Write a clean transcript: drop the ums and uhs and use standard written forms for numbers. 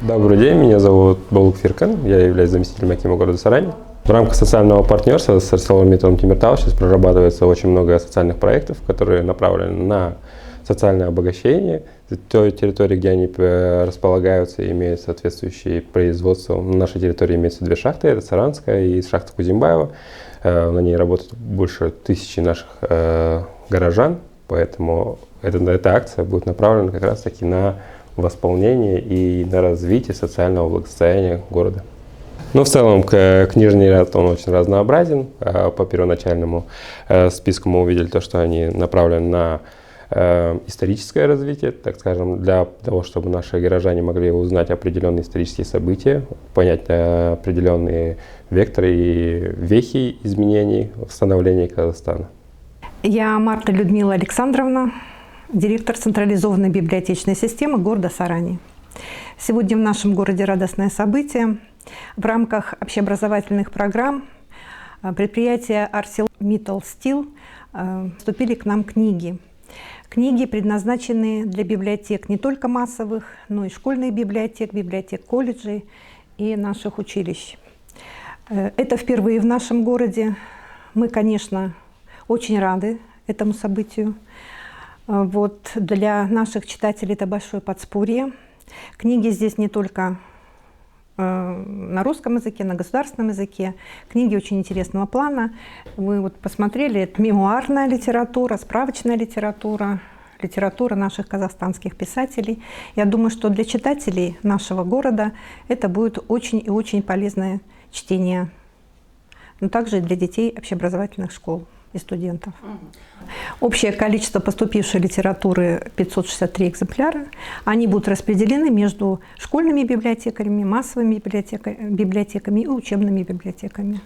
Добрый день, меня зовут Балук Фиркан, я являюсь заместителем акима города Сарани. В рамках социального партнерства с ArcelorMittal Темиртау сейчас прорабатывается очень много социальных проектов, которые направлены на социальное обогащение той территории, где они располагаются и имеют соответствующие производства. На нашей территории имеются две шахты, это Саранская и шахта Кузимбаева. На ней работают больше 1000 наших горожан, поэтому эта акция будет направлена как раз таки на восполнение и на развитие социального благосостояния города. Но в целом книжный ряд он очень разнообразен. По первоначальному списку мы увидели то, что они направлены на историческое развитие, так скажем, для того, чтобы наши горожане могли узнать определенные исторические события, понять определенные векторы и вехи изменений в становлении Казахстана. Я Марта Людмила Александровна, директор централизованной библиотечной системы города Сарани. Сегодня в нашем городе радостное событие. В рамках общеобразовательных программ предприятия ArcelorMittal Steel вступили к нам книги. Книги, предназначенные для библиотек не только массовых, но и школьных библиотек, библиотек колледжей и наших училищ. Это впервые в нашем городе. Мы, конечно, очень рады этому событию. Вот, для наших читателей это большое подспорье. Книги здесь не только на русском языке, на государственном языке. Книги очень интересного плана. Мы вот посмотрели, это мемуарная литература, справочная литература, литература наших казахстанских писателей. Я думаю, что для читателей нашего города это будет очень и очень полезное чтение, но также и для детей общеобразовательных школ и студентов. Общее количество поступившей литературы 563 экземпляра. Они будут распределены между школьными библиотеками, массовыми библиотеками и учебными библиотеками.